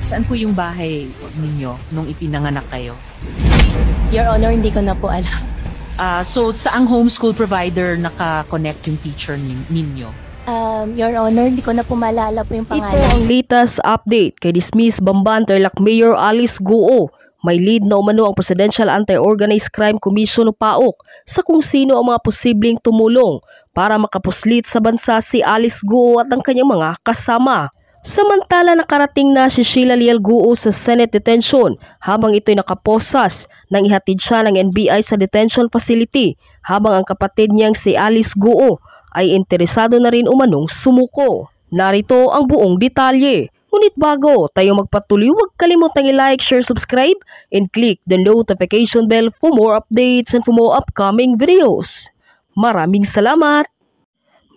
Saan po yung bahay ninyo nung ipinanganak kayo? Your Honor, hindi ko na po alam. So, saang homeschool provider naka-connect yung teacher ninyo? Your Honor, hindi ko na po maalala po yung pangalan. Ito ang latest update kay dismiss Bamban Tarlac Mayor Alice Guo. May lead na umano ang Presidential Anti-Organized Crime Commission o PAOK sa kung sino ang mga posibleng tumulong para makapuslit sa bansa si Alice Guo at ang kanyang mga kasama. Samantala nakarating na si Sheila Leal Guo sa Senate detention habang ito'y nakaposas nang ihatid siya ng NBI sa detention facility habang ang kapatid niyang si Alice Guo ay interesado na rin umanong sumuko. Narito ang buong detalye. Ngunit bago tayo magpatuloy, huwag kalimutang i-like, share, subscribe, and click the notification bell for more updates and for more upcoming videos. Maraming salamat!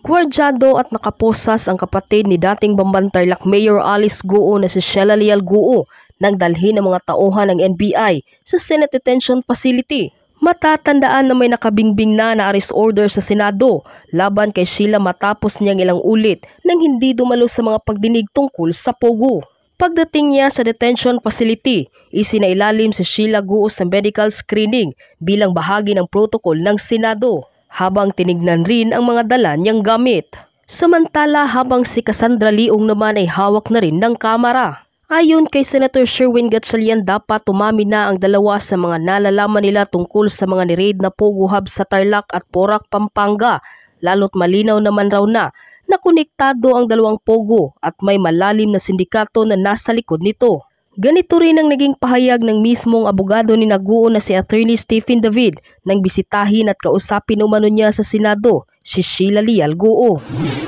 Gwardyado at nakaposas ang kapatid ni dating Bamban Tarlac Mayor Alice Guo na si Sheila Leal Guo nang dalhin ng mga tauhan ng NBI sa Senate Detention Facility. Matatandaan na may nakabingbing na arrest order sa Senado laban kay Sheila matapos niyang ilang ulit nang hindi dumalo sa mga pagdinig tungkol sa Pogo. Pagdating niya sa detention facility, isinailalim si Sheila Guo sa medical screening bilang bahagi ng protocol ng Senado, habang tinignan rin ang mga dala niyang gamit. Samantala habang si Cassandra Leong naman ay hawak na rin ng kamera. Ayon kay Senator Sherwin Gatchalian, dapat tumami na ang dalawa sa mga nalalaman nila tungkol sa mga ni-raid na Pogo Hub sa Tarlac at Porac, Pampanga, lalo't malinaw naman raw na konektado ang dalawang Pogo at may malalim na sindikato na nasa likod nito. Ganito rin ang naging pahayag ng mismong abogado ni Guo na si Attorney Stephen David nang bisitahin at kausapin umano niya sa Senado si Sheila Leal Guo.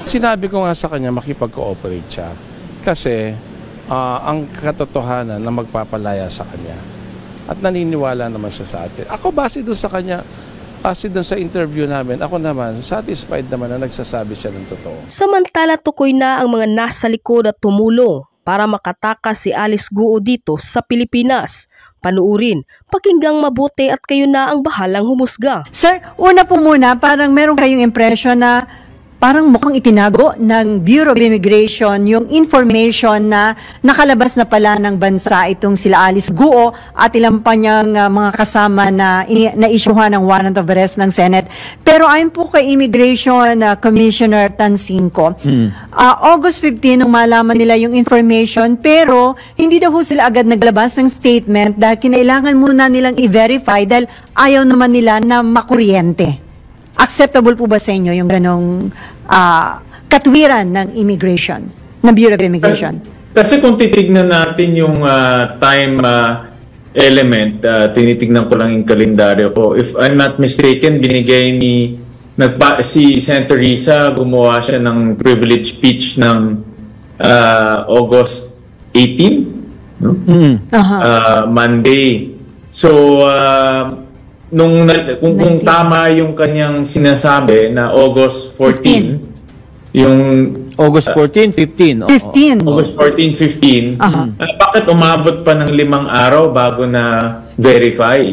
Sinabi ko nga sa kanya makipag-cooperate siya kasi ang katotohanan na magpapalaya sa kanya at naniniwala naman siya sa atin. Ako base doon sa kanya, base doon sa interview namin, ako naman satisfied naman na nagsasabi siya ng totoo. Samantala tukoy na ang mga nasa likod at tumulong para makatakas si Alice Guo dito sa Pilipinas. Panuurin, pakinggang mabuti at kayo na ang bahalang humusga. Sir, una po muna, parang meron kayong impression na parang mukhang itinago ng Bureau of Immigration yung information na nakalabas na pala ng bansa itong sila Alice Guo at ilang pa niyang mga kasama na na-issuehan ng warrant of arrest ng Senate. Pero ayon po kay Immigration Commissioner Tansinco, August 15 nung malaman nila yung information, pero hindi daw sila agad naglabas ng statement dahil kinailangan muna nilang i-verify dahil ayaw naman nila na makuryente. Acceptable po ba sa inyo yung ganong katwiran ng immigration, ng Bureau of Immigration? Kasi kung titignan natin yung time element, tinitignan ko lang yung kalendaryo ko. If I'm not mistaken, binigay si Senator Risa, gumawa siya ng privilege speech ng August 18, no? Monday. So, kung tama yung kanyang sinasabi na August 14, yung August 14, 15. 15. August 14, 15. Bakit umabot pa ng 5 araw bago na verify?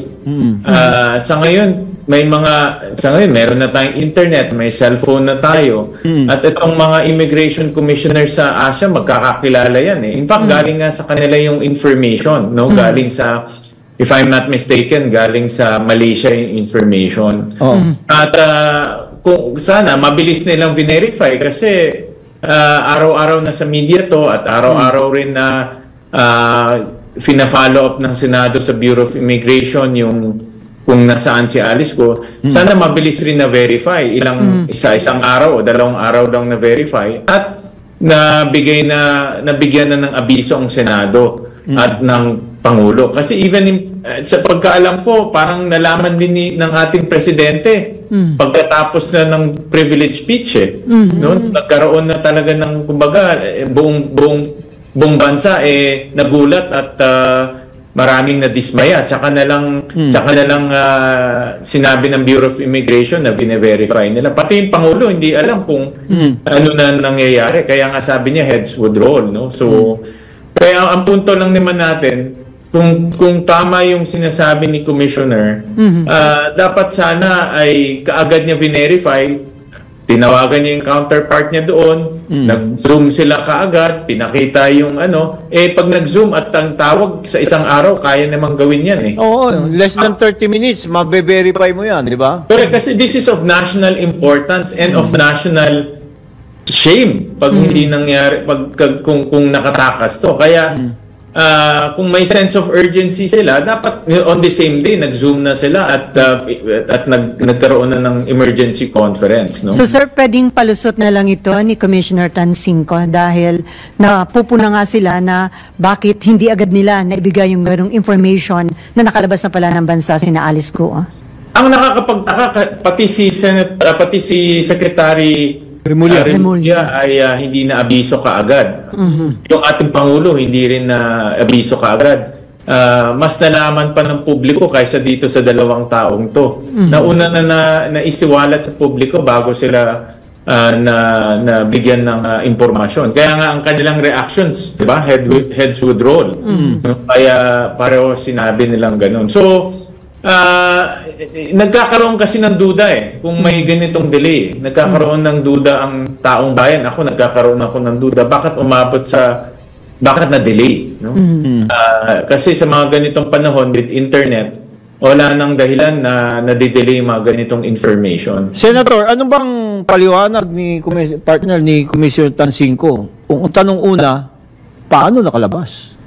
Sa ngayon, meron na tayong internet, may cellphone na tayo. At itong mga immigration commissioner sa Asia, magkakakilala yan eh. In fact, galing nga sa kanila yung information, no? Galing sa, if I'm not mistaken, galing sa Malaysia yung information. At kung sana, mabilis nilang verify kasi araw-araw na sa media to at araw-araw rin na fina-follow up ng Senado sa Bureau of Immigration yung kung nasaan si Alice Guo. Sana mabilis rin na verify. Isang araw o 2 araw lang na verify at nabigyan na ng abiso ang Senado at ng Pangulo. Kasi even sa pagkaalam ko, parang nalaman din ng ating presidente pagkatapos na ng privilege speech no? Nagkaroon na talaga ng kumbaga buong bansa nagulat at maraming nadismaya. Tsaka na lang sinabi ng Bureau of Immigration na bine-verify nila. Pati yung Pangulo hindi alam kung ano na nangyayari. Kaya nga sabi niya heads would roll, no? So kaya ang punto lang naman natin, kung tama yung sinasabi ni Commissioner, dapat sana ay kaagad niya verify. tinawagan niya yung counterpart niya doon, nag-zoom sila kaagad, pinakita yung pag nag-zoom at ang tawag sa isang araw, kaya namang gawin yan eh. Oo, less than 30 minutes, mabe-verify mo yan, di ba? Correct, kasi this is of national importance and of national shame pag hindi nangyari, kung nakatakas to. Kaya, kung may sense of urgency sila, dapat on the same day, nag-zoom na sila at nagkaroon na ng emergency conference. No? So sir, pwedeng palusot na lang ito ni Commissioner Tansingco dahil napupuna nga sila na bakit hindi agad nila naibigay yung ganung information na nakalabas na pala ng bansa sina Alice Guo. Ang nakakapagtaka, pati si Secretary Remulla ay hindi na abiso kaagad. Yung ating Pangulo hindi rin na abiso kaagad. Mas nalaman pa ng publiko kaysa dito sa 2 taong to. Nauna na naisiwalat sa publiko bago sila na bigyan ng impormasyon. Kaya nga ang kanilang reactions, di ba? Heads would roll. Kaya pareho sinabi nilang ganun. So, nagkakaroon kasi ng duda kung may ganitong delay. Nagkakaroon ng duda ang taong bayan. Nagkakaroon ako ng duda. Bakit na-delay? No? Kasi sa mga ganitong panahon with internet, wala nang dahilan na nade-delay mga ganitong information. Senator, ano bang paliwanag ni partner ni Commissioner Tansingco? Kung tanong una, paano nakalabas?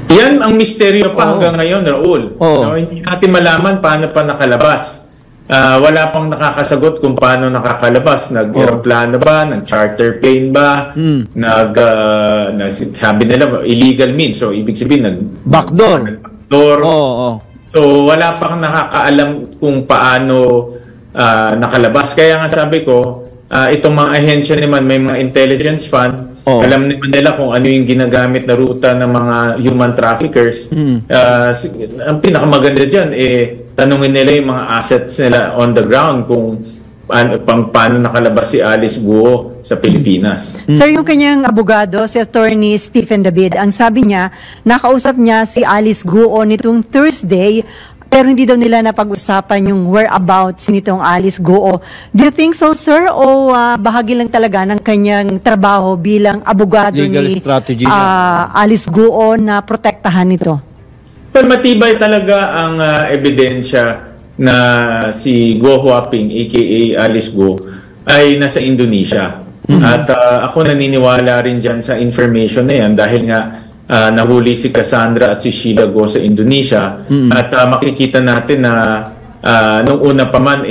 Yan ang misteryo pa hanggang ngayon, Raul. No, hindi natin malaman paano pa nakalabas. Wala pang nakakasagot kung paano nakakalabas. Nag-aeroplano ba? Nag-charter plane ba? Sabi nila, illegal means. So, ibig sabihin, backdoor. So, wala pang nakakaalam kung paano nakalabas. Kaya nga sabi ko, itong mga ahensya naman, may mga intelligence fund. Alam naman nila kung ano yung ginagamit na ruta ng mga human traffickers. Ang pinakamaganda dyan, tanungin nila yung mga assets nila on the ground kung paano nakalabas si Alice Guo sa Pilipinas. Sir, yung kanyang abogado, si Attorney Stephen David, ang sabi niya, nakausap niya si Alice Guo nitong Thursday, pero hindi daw nila napag-usapan yung whereabouts nitong Alice Guo. Do you think so, sir? O bahagi lang talaga ng kanyang trabaho bilang abogado ni Alice Guo na protektahan nito? Well, matibay talaga ang ebidensya na si Guo Huaping, aka Alice Guo, ay nasa Indonesia. At ako naniniwala rin dyan sa information na yan dahil nga nahuli si Cassandra at si Sheila Guo sa Indonesia. At makikita natin na nung una pa man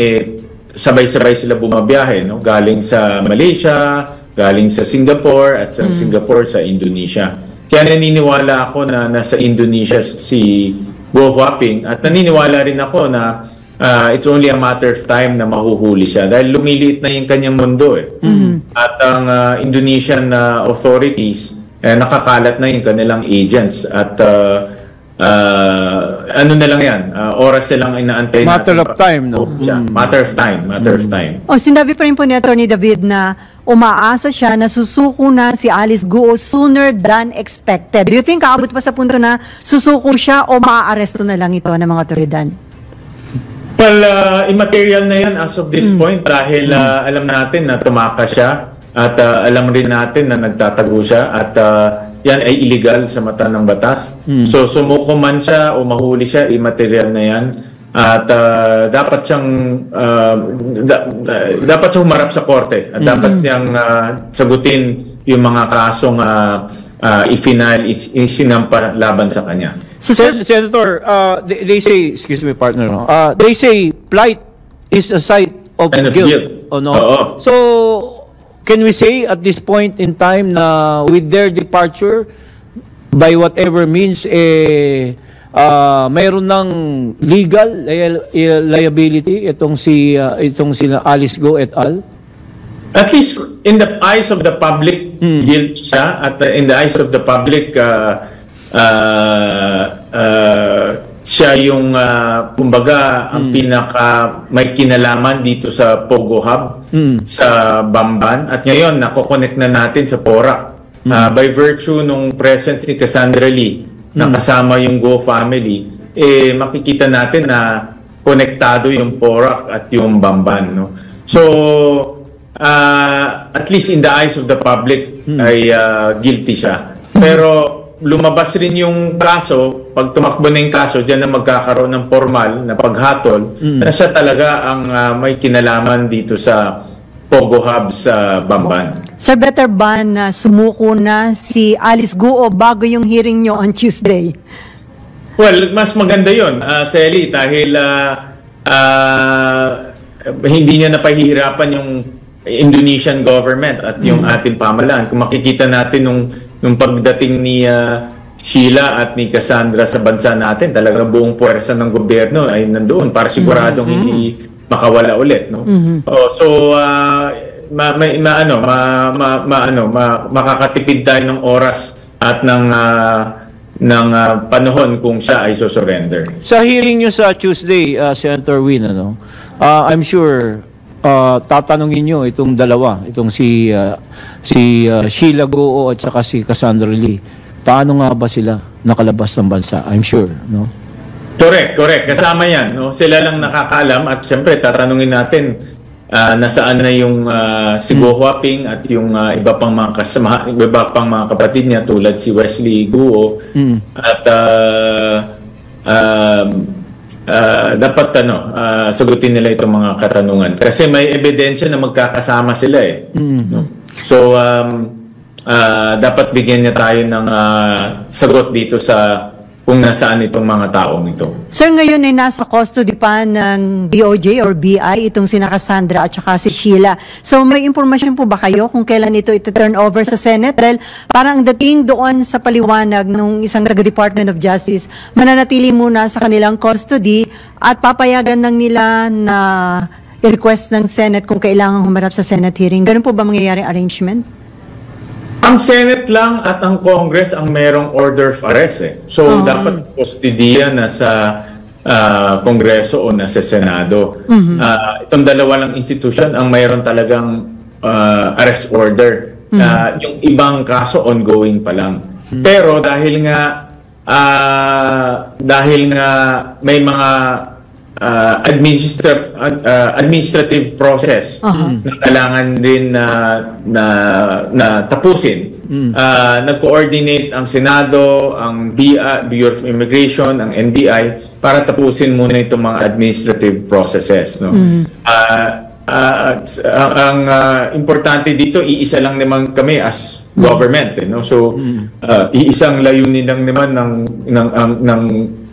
sabay-sabay sila bumabiyahe, no? Galing sa Malaysia, galing sa Singapore at sa Singapore sa Indonesia. Kaya naniniwala ako na nasa Indonesia si Guo Huaping at naniniwala rin ako na it's only a matter of time na mahuhuli siya dahil lumiliit na yung kanyang mundo At ang Indonesian authorities nakakalat na yung kanilang agents at ano na lang yan, oras silang inaantay natin. Matter of time, no? Matter of time. Sinabi pa rin po ni Attorney David na umaasa siya na susuko na si Alice Guo sooner than expected. Do you think kaabot pa sa punto na susuko siya o maaaresto na lang ito ng mga otoridad? Well, immaterial na yan as of this point dahil alam natin na tumakas siya. At alam rin natin na nagtatago siya at yan ay illegal sa mata ng batas. So sumuko man siya o mahuli siya, immaterial na yan. At dapat siyang humarap sa korte. At dapat niyang sagutin yung mga kasong isinampa laban sa kanya. So, Senator, they say, excuse me partner, they say flight is a site of guilt. Oh, no? So, can we say at this point in time na with their departure, by whatever means, mayroon ng legal liability itong sila Alice Guo et al? At least in the eyes of the public, guilty siya. At in the eyes of the public, siya yung kumbaga ang pinaka may kinalaman dito sa Pogo Hub sa Bamban at ngayon nako-connect na natin sa Porac by virtue nung presence ni Cassandra Lee na kasama yung Guo family makikita natin na konektado yung Porac at yung Bamban, no? So at least in the eyes of the public, ay guilty siya. Pero lumabas rin yung kaso, pag tumakbo na yung kaso, dyan na magkakaroon ng formal na paghatol, na siya talaga ang may kinalaman dito sa Pogo Hub sa Bamban. Sir, better ba na sumuko na si Alice Guo bago yung hearing nyo on Tuesday? Well, mas maganda yun, Selly, dahil hindi niya napahihirapan yung Indonesian government at yung ating pamahalaan. Kung makikita natin nung pagdating ni Sheila at ni Cassandra sa bansa natin, talagang buong puwersa ng gobyerno ay nandoon para siguradong hindi makawala ulit, no? Makakatipid tayo ng oras at ng panahon kung siya ay surrender. Sa hearing nyo sa Tuesday, Senator Win, I'm sure tatanungin nyo itong dalawa, itong si Sheila Guo at saka si Cassandra Lee. Paano nga ba sila nakalabas ng bansa? I'm sure, no? Correct. Kasama yan, no? Sila lang nakakaalam at siyempre tatanungin natin nasaan na yung si Guo Huaping at yung iba pang mga kasama, iba pang mga kapatid niya tulad si Wesley Guo at dapat sagutin nila itong mga katanungan kasi may ebidensya na magkakasama sila no? So dapat bigyan niya tayo ng sagot dito sa kung nasaan itong mga taong ito. Sir, ngayon ay nasa custody pa ng DOJ or BI itong sina Cassandra at saka si Sheila. So may impormasyon po ba kayo kung kailan ito ito-turn over sa Senate? Dahil parang dating doon sa paliwanag ng isang taga-Department of Justice, mananatili muna sa kanilang custody at papayagan ng nila na i-request ng Senate kung kailangan humarap sa Senate hearing. Ganun po ba mangyayari arrangement? Ang Senate lang at ang Congress ang merong order of arrest. So, dapat kustodiya na sa Kongreso o na sa Senado. Itong dalawa lang institution ang mayroon talagang arrest order. Yung ibang kaso ongoing pa lang. Pero dahil nga may mga administrative process na kailangan din na tapusin. Nag-coordinate ang Senado, ang Bureau of Immigration, ang NBI para tapusin muna itong mga administrative processes. No? Ang importante dito, iisa lang naman kami as government. No? So, iisang layunin lang naman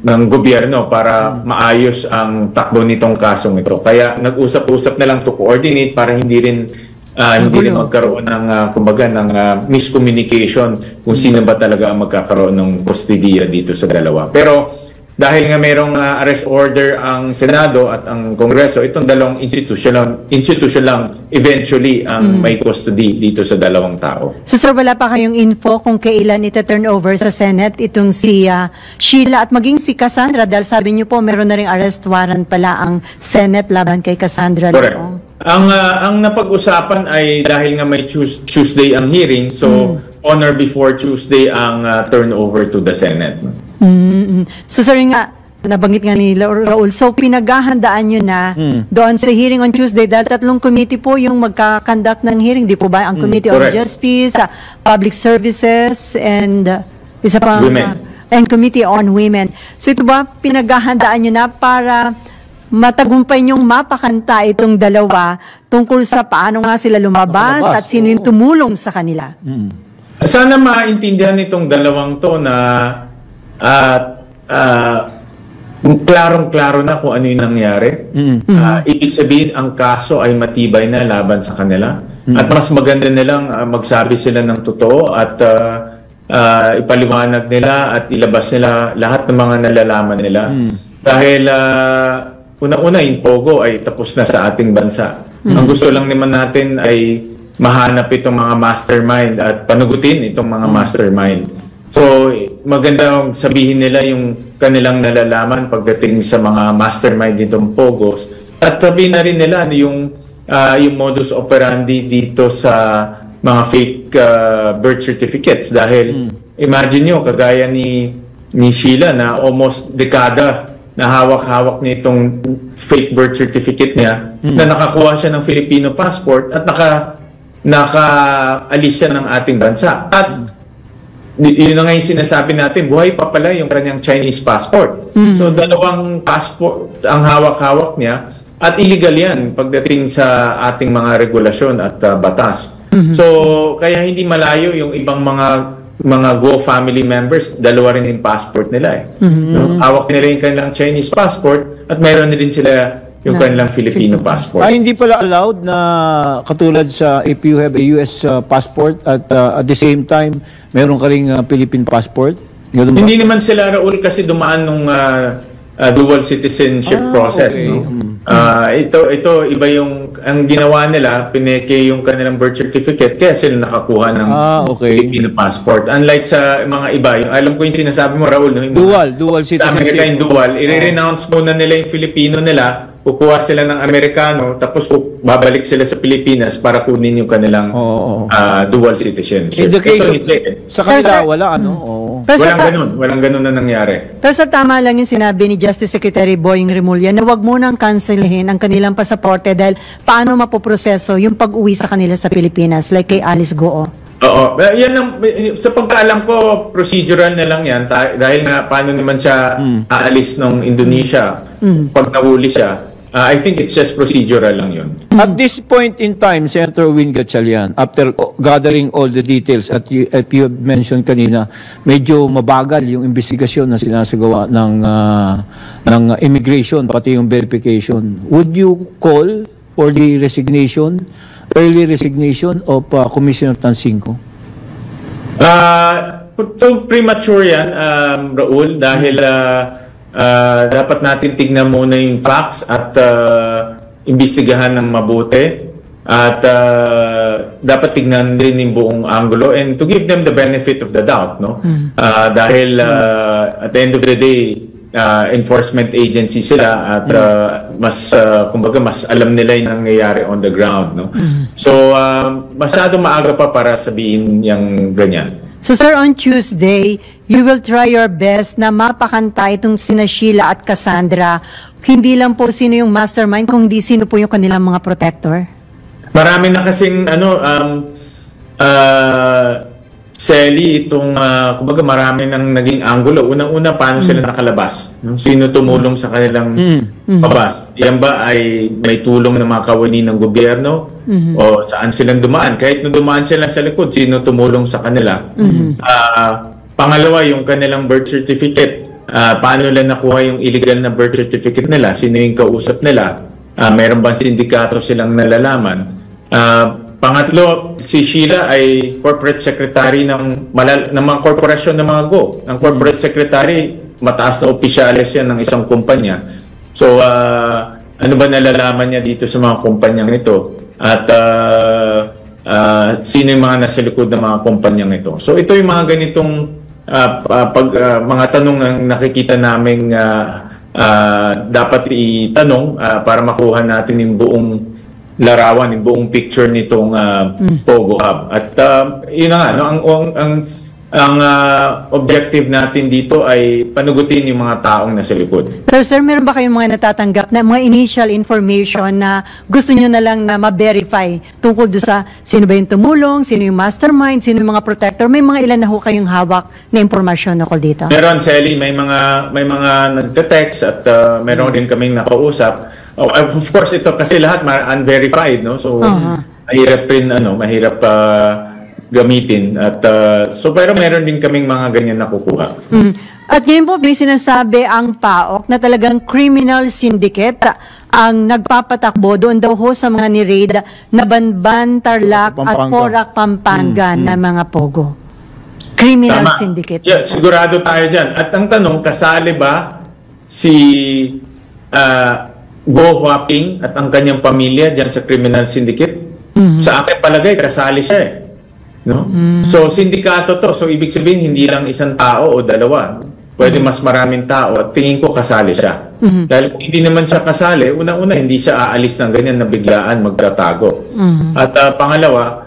ng gobyerno para maayos ang takbo nitong kasong ito. Kaya nag-usap-usap na lang to coordinate para hindi rin magkaroon ng miscommunication kung sino ba talaga ang magkakaroon ng kustodiya dito sa dalawa. Pero dahil nga mayroong arrest order ang Senado at ang Kongreso, itong dalawang institution lang eventually ang may custody dito sa dalawang tao. So sir, wala pa kayong info kung kailan ita-turn over sa Senate itong si Sheila at maging si Cassandra dahil sabi niyo po meron na ring arrest warrant pala ang Senate laban kay Cassandra. Correct. Ang napag-usapan ay dahil nga may Tuesday ang hearing, so on or before Tuesday ang turnover to the Senate. So sorry nga, nabanggit nga ni Raul, so pinaghahandaan nyo na doon sa hearing on Tuesday dahil 3 committee po yung magkakandak ng hearing, di po ba? Ang Committee on Justice, Public Services, and isa pa and Committee on Women. So ito ba, pinaghahandaan nyo na para matagumpay niyong mapakanta itong dalawa tungkol sa paano nga sila lumabas at sino yung tumulong sa kanila? Sana maintindihan itong dalawang to na klarong-klaro na kung ano yung nangyari. Ibig sabihin, ang kaso ay matibay na laban sa kanila. At mas maganda nilang magsabi sila ng totoo at ipaliwanag nila at ilabas nila lahat ng mga nalalaman nila. Dahil una-una, yung Pogo ay tapos na sa ating bansa. Ang gusto lang naman natin ay mahanap itong mga mastermind at panugutin itong mga mastermind. So, maganda sabihin nila yung kanilang nalalaman pagdating sa mga mastermind ditong Pogos. At sabihin na rin nila yung modus operandi dito sa mga fake birth certificates. Dahil, imagine nyo, kagaya ni Sheila na almost dekada na hawak-hawak nitong fake birth certificate niya, na nakakuha siya ng Filipino passport at nakaalis siya ng ating bansa. At yun na nga yung sinasabi natin, buhay pa pala yung kanyang Chinese passport. So, dalawang passport ang hawak-hawak niya at illegal yan pagdating sa ating mga regulasyon at batas. So, kaya hindi malayo yung ibang mga Go family members, dalawa rin yung passport nila eh. No? Hawak nila yung kanilang Chinese passport at mayroon na din sila yung kanilang Filipino passport. Hindi pala allowed na katulad sa if you have a US passport at the same time meron ka ring Philippine passport? Hindi naman sila, Raul, kasi dumaan nung dual citizenship process. Okay. No? Ito iba yung ang ginawa nila, pineke yung kanilang birth certificate kaya sila nakakuha ng Filipino passport. Unlike sa mga iba, yung alam ko yung sinasabi mo, Raul, no? Dual citizenship. Sa Amerika yung dual, i-renounce muna nila yung Filipino nila, kukuha sila ng Amerikano, tapos babalik sila sa Pilipinas para kunin yung kanilang dual citizenship. In the case of, sa kanila, wala, Walang ganun na nangyari. Pero sa tama lang yung sinabi ni Justice Secretary Boying Remulla na wag munang cancelihin ang kanilang pasaporte dahil paano mapoproseso yung pag-uwi sa kanila sa Pilipinas, like kay Alice Goo. Oo. Yan ang, sa pagkaalam ko, procedural na lang yan. Dahil nga, paano naman siya aalis ng Indonesia pag nahuli siya. I think it's just procedural lang yun. At this point in time, Senator Win Gatchalian, after gathering all the details at you have mentioned kanina, medyo mabagal yung investigasyon na sinasagawa ng immigration, pati yung verification. Would you call for the early resignation of Commissioner Tansinko? Premature yan, Raul, dahil dapat natin tignan muna yung facts at imbestigahan ng mabuti at dapat tignan rin yung buong angulo and to give them the benefit of the doubt, no? Dahil at the end of the day, enforcement agency sila at kumbaga mas alam nila yung nangyayari on the ground, no? So masyado maaga pa para sabihin yung ganyan. So sir, on Tuesday, you will try your best na mapakanta itong sina Sheila at Cassandra. Hindi lang po sino yung mastermind, kung hindi sino po yung kanilang mga protector? Marami na kasing Sally, kumbaga marami nang naging angulo. Unang-una, paano sila nakalabas? Sino tumulong sa kanilang pabas? Yan ba ay may tulong ng mga kawani ng gobyerno? O saan silang dumaan? Kahit na dumaan sila sa likod, sino tumulong sa kanila? Pangalawa, yung kanilang birth certificate. Paano nila nakuha yung illegal na birth certificate nila? Sino yung kausap nila? Meron bang sindikato silang nalalaman? Pangatlo, si Sheila ay corporate secretary ng mga korporasyon ng mga Go. Ang corporate secretary, mataas na opisyalis yan ng isang kumpanya. So, ano ba nalalaman niya dito sa mga kumpanyang ito? At sino yung mga nasa likod ng mga kumpanyang ito? So, ito yung mga ganitong mga tanong na nakikita namin dapat itanong para makuha natin yung buong larawan, yung buong picture nitong Pogo Hub. At yun na nga, no, ang objective natin dito ay panugutin yung mga taong nasa likod. Pero sir, meron ba kayong mga natatanggap na mga initial information na gusto nyo na lang na ma-verify tungkol doon sa sino ba yung tumulong, sino yung mastermind, sino yung mga protector? May mga ilan na ho kayong hawak na impormasyon na dito? Meron, Sally, may mga nagte-text at meron din kaming nakausap. Of course, ito kasi lahat unverified, no? So, mahirap rin, mahirap gamitin. At so, pero meron din kaming mga ganyan nakukuha. At ngayon po, may sinasabi ang PAOK na talagang criminal syndicate ang nagpapatakbo doon daw ho sa mga ni-raid na Banban, Tarlac at Porac, Pampanga na mga Pogo. Criminal syndicate. Yeah, sigurado tayo dyan. At ang tanong, kasali ba si Go Huaping at ang kanyang pamilya dyan sa criminal syndicate? Sa akin palagay, kasali siya eh. No? So, sindikato to. So, ibig sabihin, hindi lang isang tao o dalawa. Pwede mas maraming tao at tingin ko kasali siya. Dahil kung hindi naman siya kasali, unang-una, hindi siya aalis ng ganyan na biglaan magtatago. At pangalawa,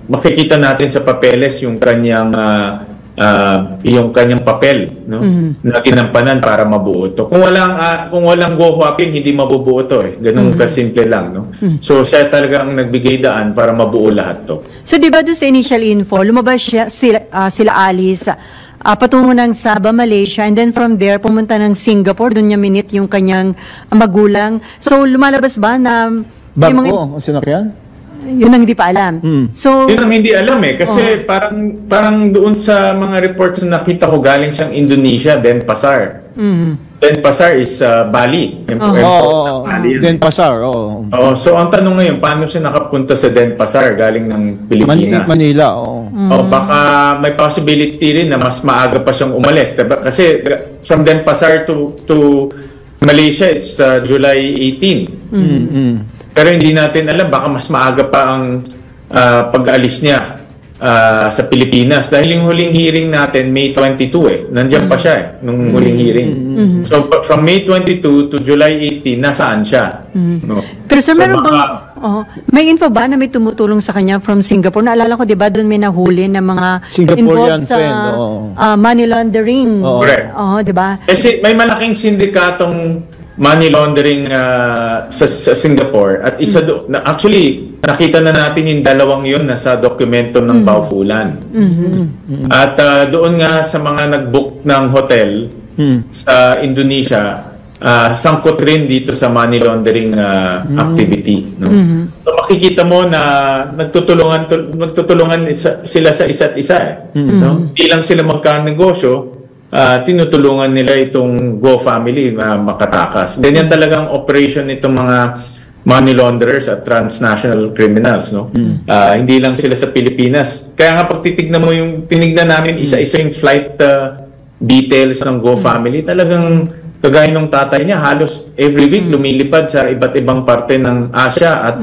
makikita natin sa papeles yung kanyang yung kanyang papel, no? Na ginampanan para mabuo to. Kung walang go Huaping, hindi mabubuo to eh. Ganun kasimple lang, no? So siya talaga ang nagbigay daan para mabuo lahat to. So di ba doon sa initial info, lumabas sila Alice patungo ng Sabah, Malaysia, and then from there pumunta ng Singapore, doon niya minit yung kanyang magulang. So lumalabas ba na Barko, sinakyan? yun ang hindi pa alam. So Yun ang hindi alam eh. Kasi parang doon sa mga reports na nakita ko, galing siyang Indonesia, Denpasar. Denpasar is Bali. Bali yan. Denpasar, oo. So ang tanong ngayon, paano siya nakapunta sa Denpasar galing ng Pilipinas? Manila, oo. Baka may possibility rin na mas maaga pa siyang umalis. Diba? Kasi from Denpasar to Malaysia, it's July 18. Pero hindi natin alam, baka mas maaga pa ang pag-alis niya sa Pilipinas. Dahil yung huling hearing natin, May 22 eh. Nandiyan pa siya eh, nung huling hearing. So from May 22 to July 18, nasaan siya? No? Pero sir, meron bang may info ba na may tumutulong sa kanya from Singapore? Naalala ko, di ba, doon may nahuli ng mga Singaporean involved sa friend, money laundering. Correct. Di ba? Kasi may malaking sindikatong money laundering sa Singapore at isa actually nakita na natin yung dalawang yun nasa dokumento ng Baufulan. At doon nga sa mga nag-book ng hotel sa Indonesia, sangkot rin dito sa money laundering activity, no? So makikita mo na nagtutulungan sila sa isa't isa eh. No? Hindi lang sila magkanegosyo, tinutulungan nila itong Go family na makatakas. Ganyan talagang operation nitong mga money launderers at transnational criminals, no? Hindi lang sila sa Pilipinas. Kaya nga pag tinignan namin isa-isa yung flight details ng Go family, talagang kagaya ng tatay niya, halos every week lumilipad sa iba't ibang parte ng Asia at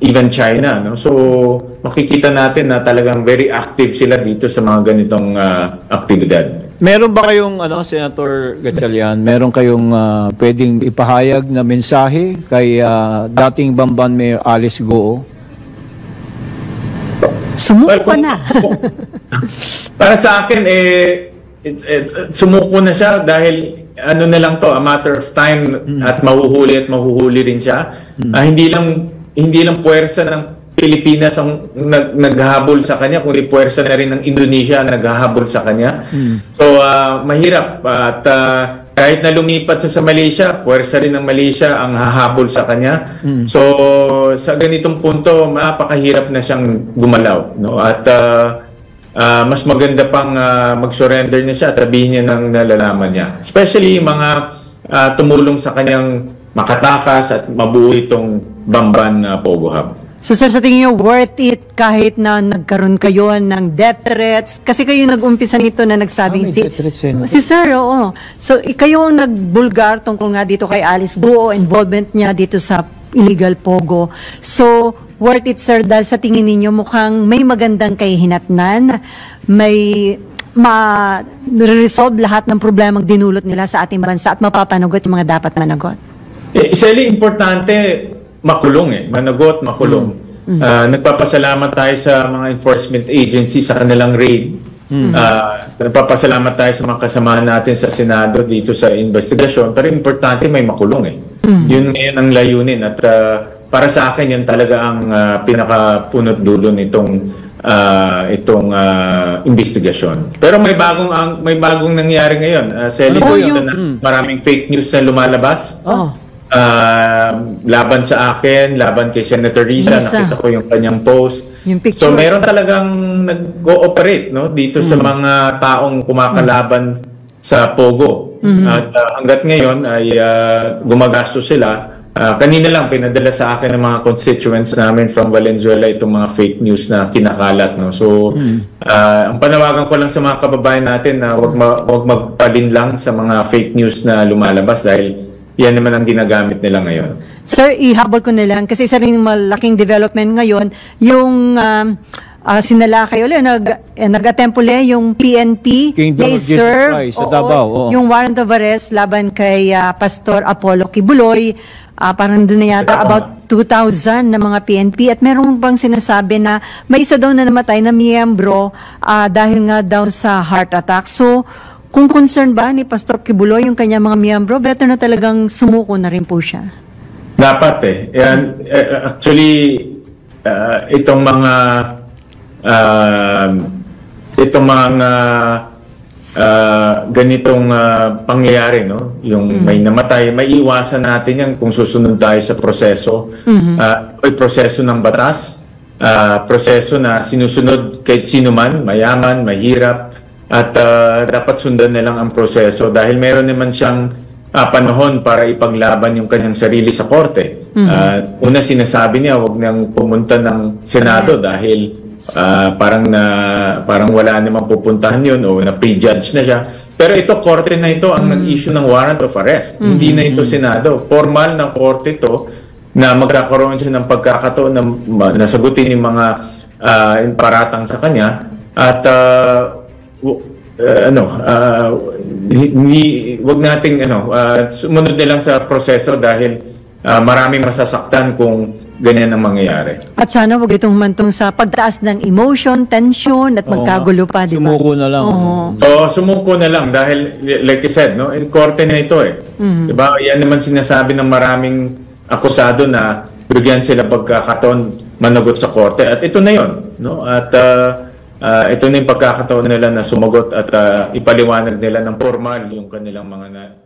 even China, no? So makikita natin na talagang very active sila dito sa mga ganitong aktibidad. Meron ba kayong, Senator Gatchalian, meron kayong pwedeng ipahayag na mensahe kay dating Bamban Mayor Alice Goo? Sumuko na. Para sa akin, sumuko na siya dahil ano na lang to, a matter of time at mahuhuli rin siya. Hindi lang puwersa ng Pilipinas ang naghahabol sa kanya, kundi puwersa na rin ng Indonesia ang naghahabol sa kanya. So, mahirap. At kahit na lumipat siya sa Malaysia, puwersa rin ng Malaysia ang hahabol sa kanya. So, sa ganitong punto, mapakahirap na siyang gumalaw, no? At mas maganda pang mag-surrender na siya at sabihin niya ng nalalaman niya. Especially yung mga tumulong sa kanyang makatakas at mabuo itong Bamban Pogo Hub. So sir, sa tingin niyo, worth it kahit na nagkaroon kayo ng death threats? Kasi kayo nag-umpisa nito na nagsabing si sir, oo. So kayo ang nagbulgar tungkol nga dito kay Alice Goo, involvement niya dito sa illegal Pogo. So worth it sir, dahil sa tingin ninyo mukhang may magandang kahihinatnan, may ma-resolve lahat ng problemang dinulot nila sa ating bansa at mapapanagot yung mga dapat managot. Isali, importante makulong managot, makulong. Nagpapasalamat tayo sa mga enforcement agency sa kanilang raid. Nagpapasalamat tayo sa mga kasamahan natin sa Senado dito sa investigasyon, pero importante may makulong Yun ngayon ang layunin at para sa akin yan talaga ang pinakapunot dulo nitong investigasyon. Pero may bagong nangyari ngayon. Selly, maraming fake news na lumalabas. Laban sa akin, laban kay Senator Risa. Nakita ko yung kanyang post. So meron talagang nag-ooperate, no, dito sa mga taong kumakalaban sa Pogo. At hanggat ngayon ay gumagastos sila. Kanina lang pinadala sa akin ng mga constituents namin from Valenzuela itong mga fake news na kinakalat, no. So ang panawagan ko lang sa mga kababayan natin na wag magpalin lang sa mga fake news na lumalabas dahil yan naman ang ginagamit nila ngayon. Sir, ihabol ko na lang kasi isa rin malaking development ngayon yung sinalakay ulit, nag-attempt ulit yung PNP sa Davao, yung warrant of arrest laban kay Pastor Apollo Kibuloy parang doon na yata about 2,000 na mga PNP at meron bang sinasabi na may isa daw na namatay na miyembro dahil nga daw sa heart attack. So, kung concern ba ni Pastor Kibuloy yung kanya mga miyembro, better na talagang sumuko na rin po siya. Dapat actually, itong mga ganitong pangyayari, no? Yung may namatay, may iwasan natin yan kung susunod tayo sa proseso. Ay proseso ng batas, proseso na sinusunod kahit sino man, mayaman, mahirap, at dapat sundan na lang ang proseso dahil meron naman siyang panahon para ipaglaban yung kanyang sarili sa korte. Una sinasabi niya, wag nang pumunta ng Senado dahil parang wala namang pupuntahan yun o na-prejudge na siya. Pero ito, korte na ito ang nag-issue ng warrant of arrest. Hindi na ito Senado. Formal na korte ito na magkakaroon siya ng pagkakataon na sagutin yung mga paratang sa kanya at wag nating sumunod na lang sa proseso dahil maraming masasaktan kung ganyan ang mangyayari. At sana wag itong humantong sa pagtaas ng emotion, tension at magkagulo pa, di ba? Sumuko na lang. Sumuko na lang dahil like you said, no, in korte na ito Di ba? Yan naman sinasabi ng maraming akusado na bigyan sila pagkakataon managot sa korte at ito na 'yon, no? At ito na yung pagkakataon nila na sumagot at ipaliwanag nila ng formal yung kanilang mga